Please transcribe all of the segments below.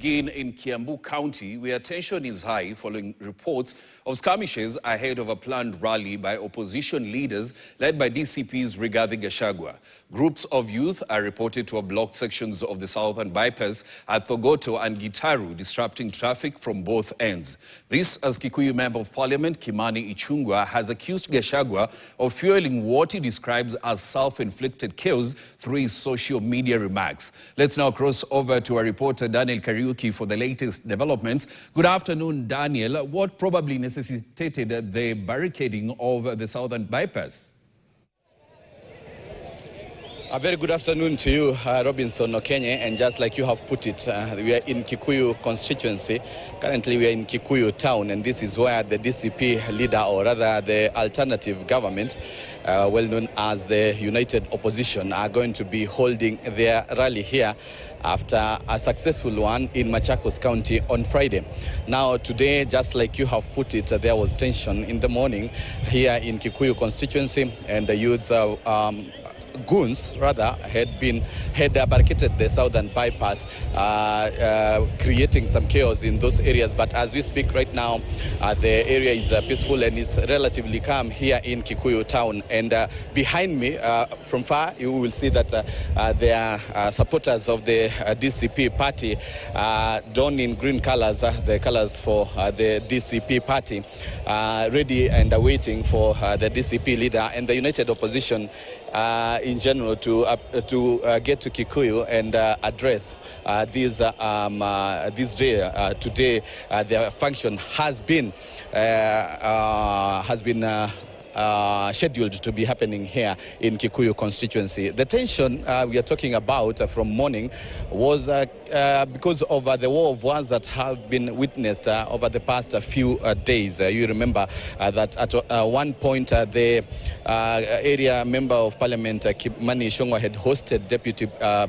begin in Kiambu County, where tension is high following reports of skirmishes ahead of a planned rally by opposition leaders led by DCP's Gachagua. Groups of youth are reported to have blocked sections of the southern bypass at Thogoto and Gitaru, disrupting traffic from both ends. This as Kikuyu Member of Parliament Kimani Ichung'wah has accused Gachagua of fueling what he describes as self-inflicted chaos through his social media remarks. Let's now cross over to our reporter Daniel Kariuki for the latest developments. Good afternoon, Daniel. What probably necessitated the barricading of the southern bypass? A very good afternoon to you, Robinson Okenye, and just like you have put it, we are in Kikuyu constituency. Currently we are in Kikuyu town, and this is where the DCP leader, or rather the alternative government, well known as the United Opposition, are going to be holding their rally here after a successful one in Machakos County on Friday. Now today, just like you have put it, there was tension in the morning here in Kikuyu constituency, and the youths goons rather had barricaded the southern bypass, creating some chaos in those areas. But as we speak right now, the area is peaceful and it's relatively calm here in Kikuyu town. And behind me, from far, you will see that there are supporters of the DCP party, donned in green colors, the colors for the DCP party, ready and waiting for the DCP leader and the United Opposition in general to get to Kikuyu and address this day. Today, their function has been scheduled to be happening here in Kikuyu constituency. The tension we are talking about from morning was because of the war of words that have been witnessed over the past few days. You remember that at one point the area member of parliament Kimani Ichung'wah had hosted Deputy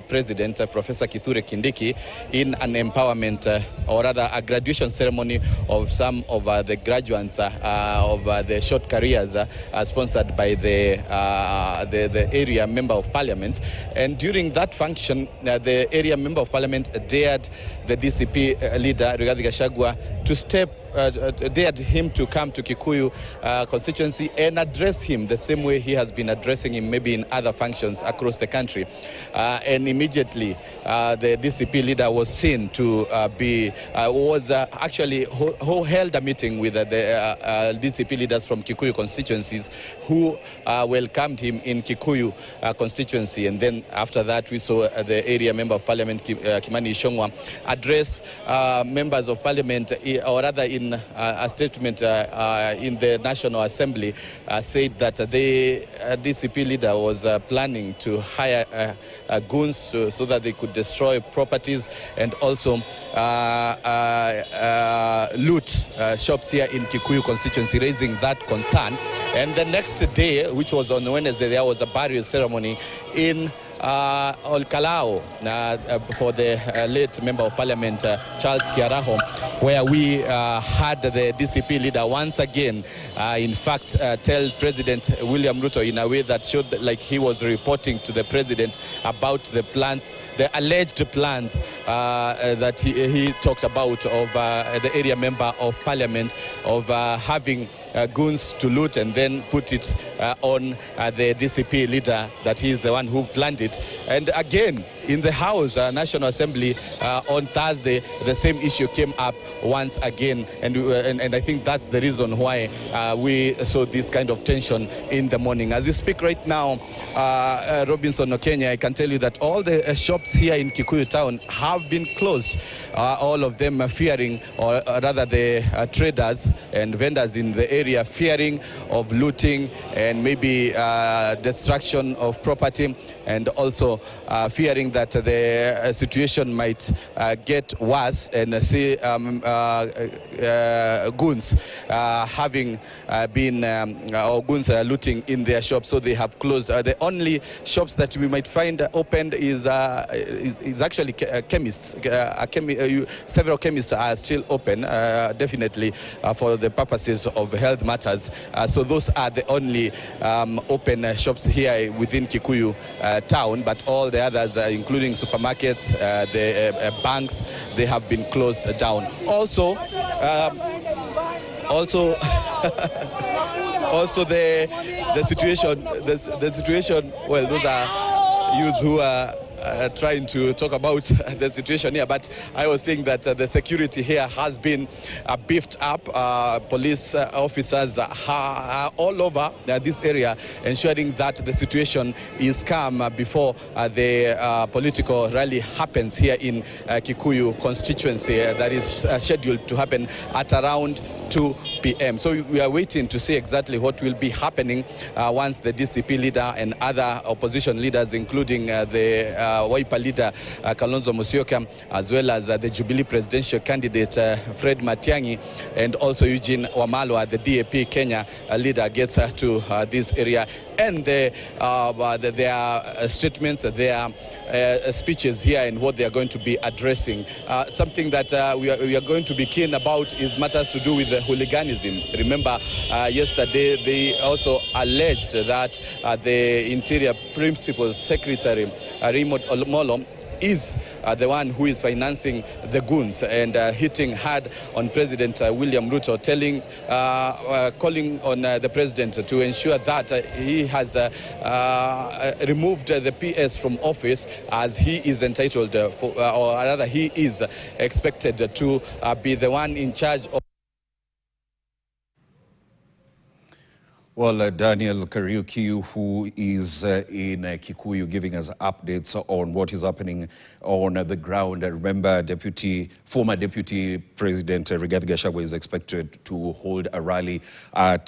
President Professor Kithure Kindiki in an empowerment or rather a graduation ceremony of some of the graduates of the short careers sponsored by the area member of parliament. And during that function, the area member of parliament dared the DCP leader Rigathi Gachagua to dared him to come to Kikuyu constituency and address him the same way he has been addressing him maybe in other functions across the country. And immediately the DCP leader was seen to actually held a meeting with the DCP leaders from Kikuyu constituencies who welcomed him in Kikuyu constituency. And then after that we saw the area member of parliament Kimani Ichung'wah address members of parliament, or rather in a statement in the National Assembly, said that the DCP leader was planning to hire goons so that they could destroy properties and also loot shops here in Kikuyu constituency, raising that concern. And the next day, which was on Wednesday, there was a burial ceremony in Olkalao for the late member of parliament Charles Kiaraho, where we had the DCP leader once again in fact tell President William Ruto in a way that showed like he was reporting to the president about the plans, the alleged plans that he talked about of the area member of parliament of having goons to loot and then put it on the DCP leader, that he is the one who planned it. And again, in the House National Assembly on Thursday, the same issue came up once again, and I think that's the reason why we saw this kind of tension in the morning. As we speak right now, Robinson Okenye, I can tell you that all the shops here in Kikuyu town have been closed, all of them fearing, or rather the traders and vendors in the area fearing of looting and maybe destruction of property, and also fearing that the situation might get worse and see goons having been or goons looting in their shops, so they have closed. The only shops that we might find opened is actually chemists. Several chemists are still open, definitely for the purposes of health matters. So those are the only open shops here within Kikuyu town, but all the others, including supermarkets, the banks, they have been closed down. Also, the situation. Well, those are youths who are trying to talk about the situation here, but I was saying that the security here has been beefed up. Police officers are all over this area, ensuring that the situation is calm before the political rally happens here in Kikuyu constituency that is scheduled to happen at around 2 p.m. So we are waiting to see exactly what will be happening once the DCP leader and other opposition leaders, including the Wiper leader Kalonzo Musyoka, as well as the Jubilee presidential candidate Fred Matiang'i, and also Eugene Wamalwa, the DAP Kenya leader, gets to this area. And their statements, their speeches here, and what they are going to be addressing. Something that we are going to be keen about is matters to do with the hooliganism. Remember, yesterday they also alleged that the Interior Principal Secretary Raymond Olomolo is the one who is financing the goons and hitting hard on President William Ruto, calling on the president to ensure that he has removed the PS from office, as he is entitled, or rather he is expected to be the one in charge of. Well, Daniel Kariuki, who is in Kikuyu, giving us updates on what is happening on the ground. Remember, former Deputy President Rigathi Gachagua is expected to hold a rally at